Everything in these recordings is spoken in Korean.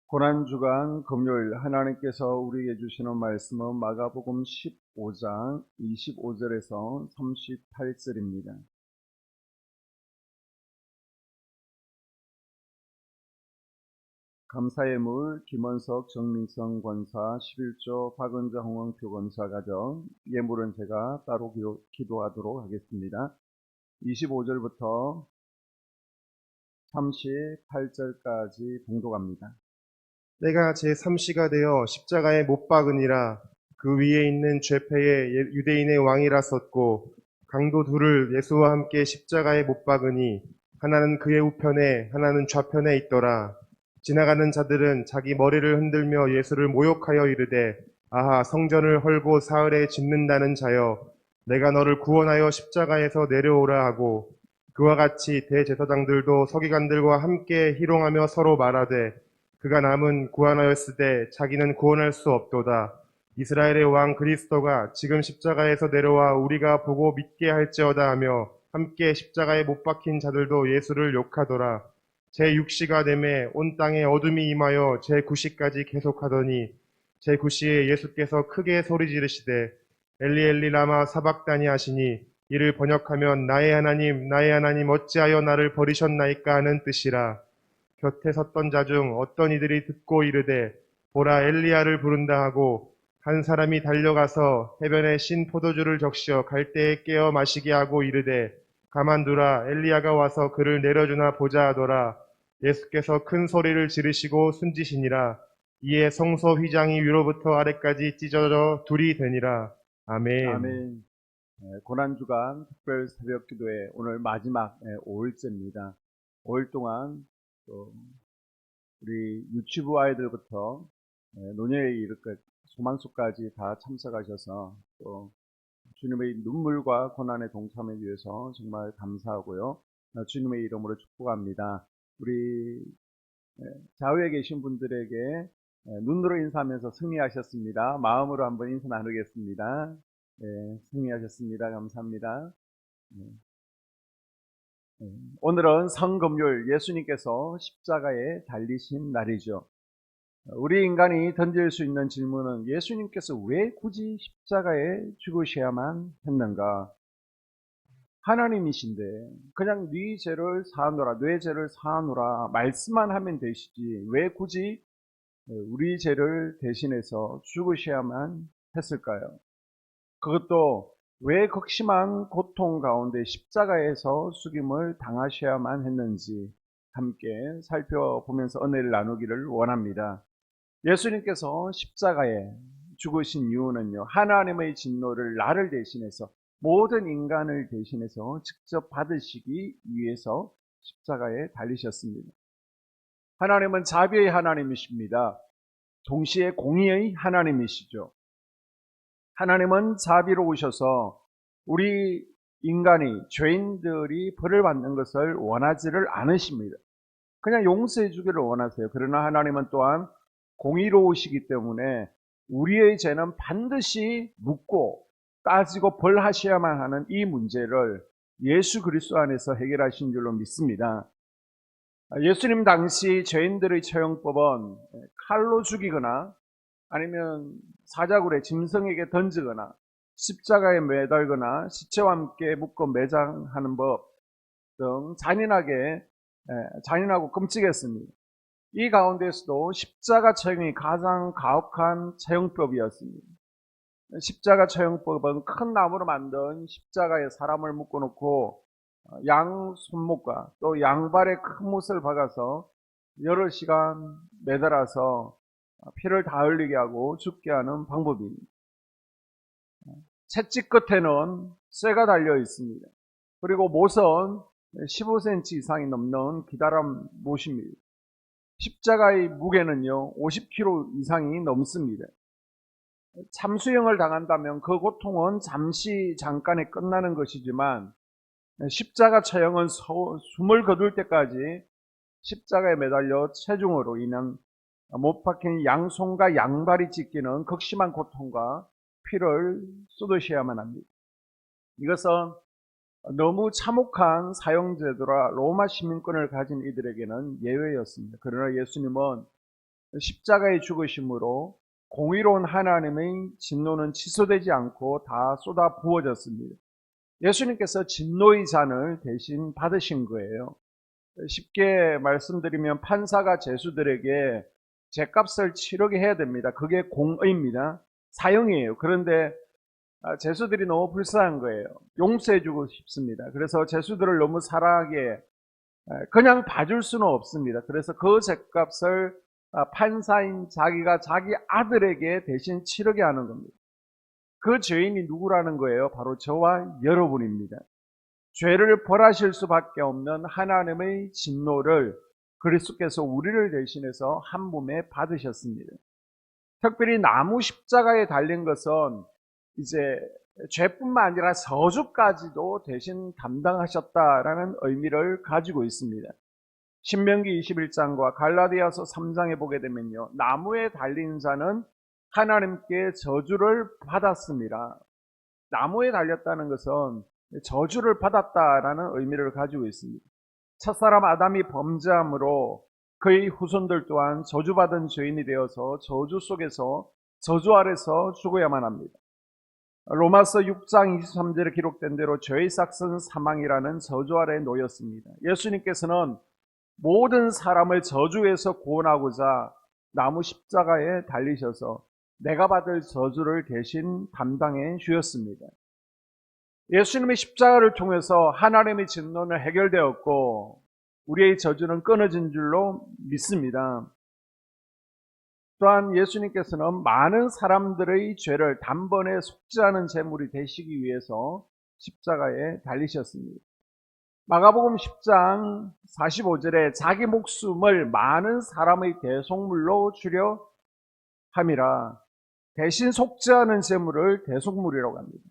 고난주간 금요일 하나님께서 우리에게 주시는 말씀은 마가복음 15장 25절에서 38절입니다. 감사예물 김원석 정민성 권사 11조 박은자 홍원표 권사 가정 예물은 제가 따로 기도하도록 하겠습니다. 25절부터 38절까지 봉독합니다. 내가 제3시가 되어 십자가에 못 박으니라. 그 위에 있는 죄패에 유대인의 왕이라 썼고 강도 둘을 예수와 함께 십자가에 못 박으니 하나는 그의 우편에 하나는 좌편에 있더라. 지나가는 자들은 자기 머리를 흔들며 예수를 모욕하여 이르되 아하 성전을 헐고 사흘에 짓는다는 자여 내가 너를 구원하여 십자가에서 내려오라 하고 그와 같이 대제사장들도 서기관들과 함께 희롱하며 서로 말하되 그가 남은 구원하였으되 자기는 구원할 수 없도다. 이스라엘의 왕 그리스도가 지금 십자가에서 내려와 우리가 보고 믿게 할지어다 하며 함께 십자가에 못 박힌 자들도 예수를 욕하더라. 제6시가 되매 온 땅에 어둠이 임하여 제9시까지 계속하더니 제9시에 예수께서 크게 소리 지르시되 엘리 엘리 라마 사박다니 하시니 이를 번역하면 나의 하나님 어찌하여 나를 버리셨나이까 하는 뜻이라. 곁에 섰던 자 중 어떤 이들이 듣고 이르되 보라 엘리야를 부른다 하고 한 사람이 달려가서 해변에 신 포도주를 적셔 갈대에 깨어 마시게 하고 이르되 가만두라 엘리야가 와서 그를 내려주나 보자 하더라. 예수께서 큰 소리를 지르시고 숨지시니라. 이에 성소 휘장이 위로부터 아래까지 찢어져 둘이 되니라. 아멘. 아멘. 고난주간 특별 새벽기도회 오늘 마지막 5일째입니다. 5일 동안 또 우리 유치부 아이들부터 노년에 이를 소만소까지 다 참석하셔서 또 주님의 눈물과 고난에 동참하기 위해서 정말 감사하고요. 주님의 이름으로 축복합니다. 우리 좌우에 계신 분들에게 눈으로 인사하면서 승리하셨습니다. 마음으로 한번 인사 나누겠습니다. 승리하셨습니다. 감사합니다. 오늘은 성금요일, 예수님께서 십자가에 달리신 날이죠. 우리 인간이 던질 수 있는 질문은 예수님께서 왜 굳이 십자가에 죽으셔야만 했는가? 하나님이신데 그냥 네 죄를 사하노라, 내 죄를 사하노라 말씀만 하면 되시지 왜 굳이 우리 죄를 대신해서 죽으셔야만 했을까요? 그것도 왜 극심한 고통 가운데 십자가에서 죽임을 당하셔야만 했는지 함께 살펴보면서 은혜를 나누기를 원합니다. 예수님께서 십자가에 죽으신 이유는요, 하나님의 진노를 나를 대신해서 모든 인간을 대신해서 직접 받으시기 위해서 십자가에 달리셨습니다. 하나님은 자비의 하나님이십니다. 동시에 공의의 하나님이시죠. 하나님은 자비로우셔서 우리 인간이, 죄인들이 벌을 받는 것을 원하지를 않으십니다. 그냥 용서해 주기를 원하세요. 그러나 하나님은 또한 공의로우시기 때문에 우리의 죄는 반드시 묻고 따지고 벌하셔야만 하는 이 문제를 예수 그리스도 안에서 해결하신 줄로 믿습니다. 예수님 당시 죄인들의 처형법은 칼로 죽이거나 아니면 사자굴에 짐승에게 던지거나 십자가에 매달거나 시체와 함께 묶어 매장하는 법 등 잔인하고 끔찍했습니다. 이 가운데서도 십자가 처형이 가장 가혹한 처형법이었습니다. 십자가 처형법은 큰 나무로 만든 십자가에 사람을 묶어놓고 양 손목과 또 양발에 큰 못을 박아서 여러 시간 매달아서 피를 다 흘리게 하고 죽게 하는 방법입니다. 채찍 끝에는 쇠가 달려 있습니다. 그리고 못은 15cm 이상이 넘는 기다란 못입니다. 십자가의 무게는요 50kg 이상이 넘습니다. 참수형을 당한다면 그 고통은 잠깐에 끝나는 것이지만 십자가 처형은 숨을 거둘 때까지 십자가에 매달려 체중으로 인한 못 박힌 양손과 양발이 찢기는 극심한 고통과 피를 쏟으셔야만 합니다. 이것은 너무 참혹한 사형제도라 로마 시민권을 가진 이들에게는 예외였습니다. 그러나 예수님은 십자가의 죽으심으로 공의로운 하나님의 진노는 취소되지 않고 다 쏟아 부어졌습니다. 예수님께서 진노의 잔을 대신 받으신 거예요. 쉽게 말씀드리면 판사가 죄수들에게 죄값을 치르게 해야 됩니다. 그게 공의입니다. 사형이에요. 그런데 죄수들이 너무 불쌍한 거예요. 용서해주고 싶습니다. 그래서 죄수들을 너무 사랑하게 그냥 봐줄 수는 없습니다. 그래서 그 죄값을 판사인 자기가 자기 아들에게 대신 치르게 하는 겁니다. 그 죄인이 누구라는 거예요? 바로 저와 여러분입니다. 죄를 벌하실 수밖에 없는 하나님의 진노를 그리스도께서 우리를 대신해서 한 몸에 받으셨습니다. 특별히 나무 십자가에 달린 것은 이제 죄뿐만 아니라 저주까지도 대신 담당하셨다라는 의미를 가지고 있습니다. 신명기 21장과 갈라디아서 3장에 보게 되면요, 나무에 달린 자는 하나님께 저주를 받았습니다. 나무에 달렸다는 것은 저주를 받았다라는 의미를 가지고 있습니다. 첫사람 아담이 범죄함으로 그의 후손들 또한 저주받은 죄인이 되어서 저주 속에서 저주 아래서 죽어야만 합니다. 로마서 6장 23절에 기록된 대로 죄의 삭은 사망이라는 저주 아래에 놓였습니다. 예수님께서는 모든 사람을 저주에서 구원하고자 나무 십자가에 달리셔서 내가 받을 저주를 대신 담당해 주셨습니다. 예수님의 십자가를 통해서 하나님의 진노는 해결되었고 우리의 저주는 끊어진 줄로 믿습니다. 또한 예수님께서는 많은 사람들의 죄를 단번에 속죄하는 제물이 되시기 위해서 십자가에 달리셨습니다. 마가복음 10장 45절에 자기 목숨을 많은 사람의 대속물로 주려 함이라, 대신 속죄하는 제물을 대속물이라고 합니다.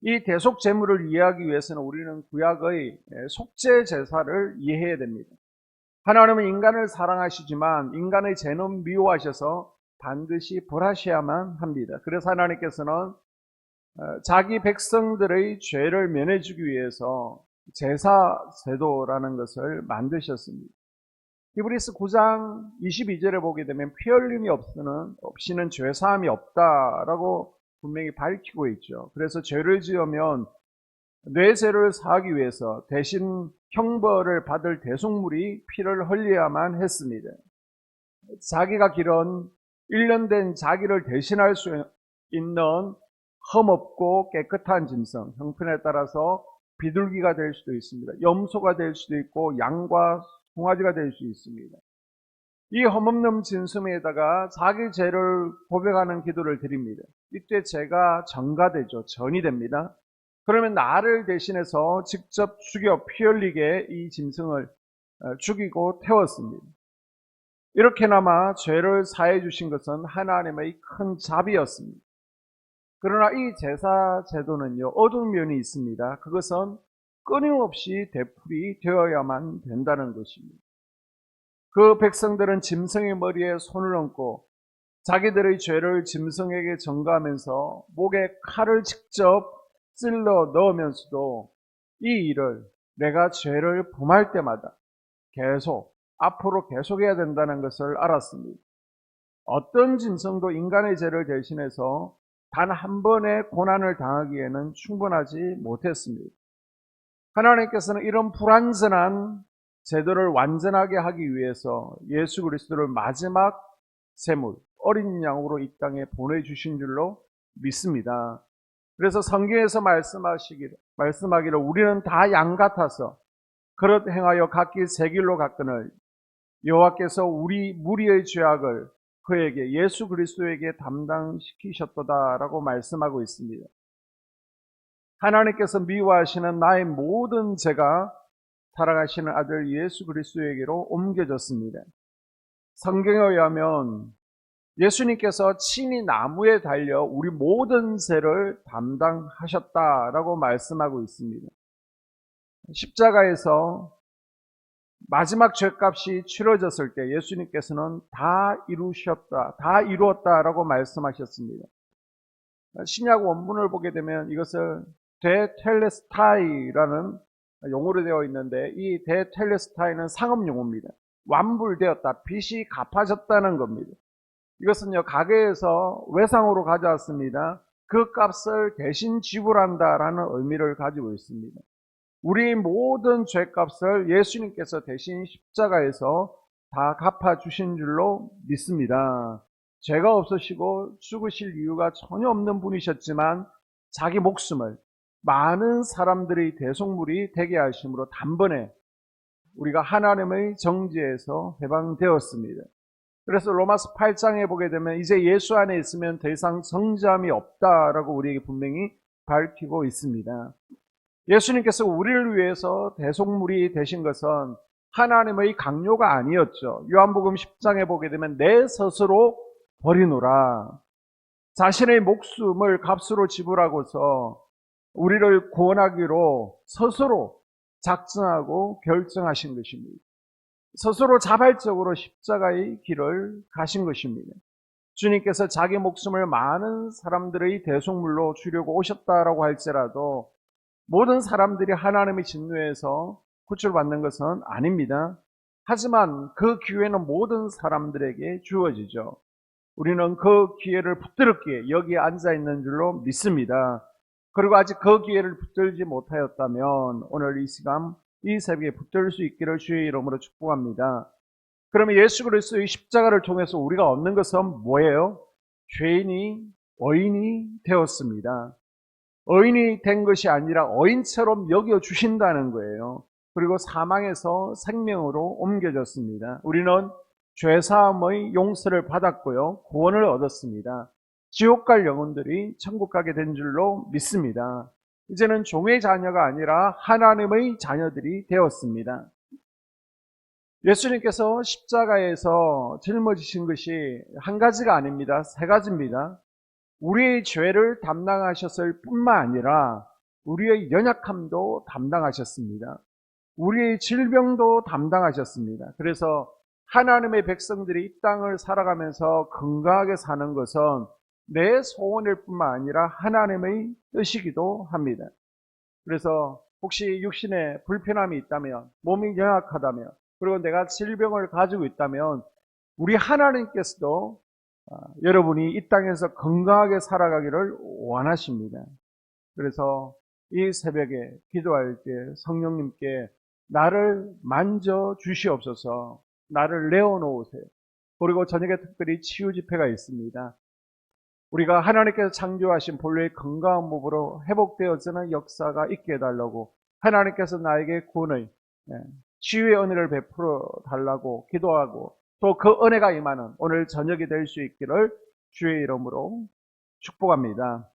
이 대속 제물을 이해하기 위해서는 우리는 구약의 속죄 제사를 이해해야 됩니다. 하나님은 인간을 사랑하시지만 인간의 죄는 미워하셔서 반드시 벌하셔야만 합니다. 그래서 하나님께서는 자기 백성들의 죄를 면해주기 위해서 제사 제도라는 것을 만드셨습니다. 히브리서 9장 22절에 보게 되면 피 흘림이 없이는 죄사함이 없다라고 분명히 밝히고 있죠. 그래서 죄를 지으면 뇌 죄를 사하기 위해서 대신 형벌을 받을 대속물이 피를 흘려야만 했습니다. 자기가 기른 1년 된 자기를 대신할 수 있는 흠없고 깨끗한 짐승, 형편에 따라서 비둘기가 될 수도 있습니다. 염소가 될 수도 있고 양과 송아지가 될 수 있습니다. 이 흠없는 짐승에다가 자기 죄를 고백하는 기도를 드립니다. 이때 죄가 전가되죠. 전이 됩니다. 그러면 나를 대신해서 직접 죽여 피 흘리게 이 짐승을 죽이고 태웠습니다. 이렇게나마 죄를 사해 주신 것은 하나님의 큰 자비였습니다. 그러나 이 제사 제도는요, 어두운 면이 있습니다. 그것은 끊임없이 되풀이 되어야만 된다는 것입니다. 그 백성들은 짐승의 머리에 손을 얹고 자기들의 죄를 짐승에게 전가하면서 목에 칼을 직접 찔러 넣으면서도 이 일을 내가 죄를 범할 때마다 앞으로 계속해야 된다는 것을 알았습니다. 어떤 짐승도 인간의 죄를 대신해서 단 한 번의 고난을 당하기에는 충분하지 못했습니다. 하나님께서는 이런 불완전한 제도를 완전하게 하기 위해서 예수 그리스도를 마지막 제물, 어린 양으로 이 땅에 보내주신 줄로 믿습니다. 그래서 성경에서 말씀하기를 우리는 다 양 같아서 그릇 행하여 각기 새 길로 갔거늘 여호와께서 우리 무리의 죄악을 그에게 예수 그리스도에게 담당시키셨도다라고 말씀하고 있습니다. 하나님께서 미워하시는 나의 모든 죄가 살아가시는 아들 예수 그리스도에게로 옮겨졌습니다. 성경에 의하면 예수님께서 친히 나무에 달려 우리 모든 죄를 담당하셨다라고 말씀하고 있습니다. 십자가에서 마지막 죄값이 치러졌을 때 예수님께서는 다 이루었다라고 말씀하셨습니다. 신약 원문을 보게 되면 이것을 데텔레스타이라는 용어로 되어 있는데 이 데텔레스타이는 상업 용어입니다. 완불되었다. 빚이 갚아졌다는 겁니다. 이것은요, 가게에서 외상으로 가져왔습니다. 그 값을 대신 지불한다라는 의미를 가지고 있습니다. 우리 모든 죄값을 예수님께서 대신 십자가에서 다 갚아주신 줄로 믿습니다. 죄가 없으시고 죽으실 이유가 전혀 없는 분이셨지만 자기 목숨을 많은 사람들의 대속물이 되게 하심으로 단번에 우리가 하나님의 정죄에서 해방되었습니다. 그래서 로마서 8장에 보게 되면 이제 예수 안에 있으면 더 이상 정죄함이 없다라고 우리에게 분명히 밝히고 있습니다. 예수님께서 우리를 위해서 대속물이 되신 것은 하나님의 강요가 아니었죠. 요한복음 10장에 보게 되면 내 스스로 버리노라. 자신의 목숨을 값으로 지불하고서 우리를 구원하기로 스스로 작정하고 결정하신 것입니다. 스스로 자발적으로 십자가의 길을 가신 것입니다. 주님께서 자기 목숨을 많은 사람들의 대속물로 주려고 오셨다라고 할지라도 모든 사람들이 하나님의 진노에서 구출받는 것은 아닙니다. 하지만 그 기회는 모든 사람들에게 주어지죠. 우리는 그 기회를 붙들었기에 여기에 앉아있는 줄로 믿습니다. 그리고 아직 그 기회를 붙들지 못하였다면 오늘 이 시간 이 새벽에 붙들 수 있기를 주의 이름으로 축복합니다. 그러면 예수 그리스도의 십자가를 통해서 우리가 얻는 것은 뭐예요? 죄인이 의인이 되었습니다. 의인이 된 것이 아니라 의인처럼 여겨주신다는 거예요. 그리고 사망에서 생명으로 옮겨졌습니다. 우리는 죄사함의 용서를 받았고요. 구원을 얻었습니다. 지옥 갈 영혼들이 천국 가게 된 줄로 믿습니다. 이제는 종의 자녀가 아니라 하나님의 자녀들이 되었습니다. 예수님께서 십자가에서 짊어지신 것이 한 가지가 아닙니다. 세 가지입니다. 우리의 죄를 담당하셨을 뿐만 아니라 우리의 연약함도 담당하셨습니다. 우리의 질병도 담당하셨습니다. 그래서 하나님의 백성들이 이 땅을 살아가면서 건강하게 사는 것은 내 소원일 뿐만 아니라 하나님의 뜻이기도 합니다. 그래서 혹시 육신에 불편함이 있다면, 몸이 연약하다면, 그리고 내가 질병을 가지고 있다면 우리 하나님께서도 여러분이 이 땅에서 건강하게 살아가기를 원하십니다. 그래서 이 새벽에 기도할 때 성령님께 나를 만져 주시옵소서, 나를 내어놓으세요. 그리고 저녁에 특별히 치유 집회가 있습니다. 우리가 하나님께서 창조하신 본래의 건강한 몸으로 회복되어지는 역사가 있게 해달라고, 하나님께서 나에게 구원의 치유의 은혜를 베풀어 달라고 기도하고, 또 그 은혜가 임하는 오늘 저녁이 될 수 있기를 주의 이름으로 축복합니다.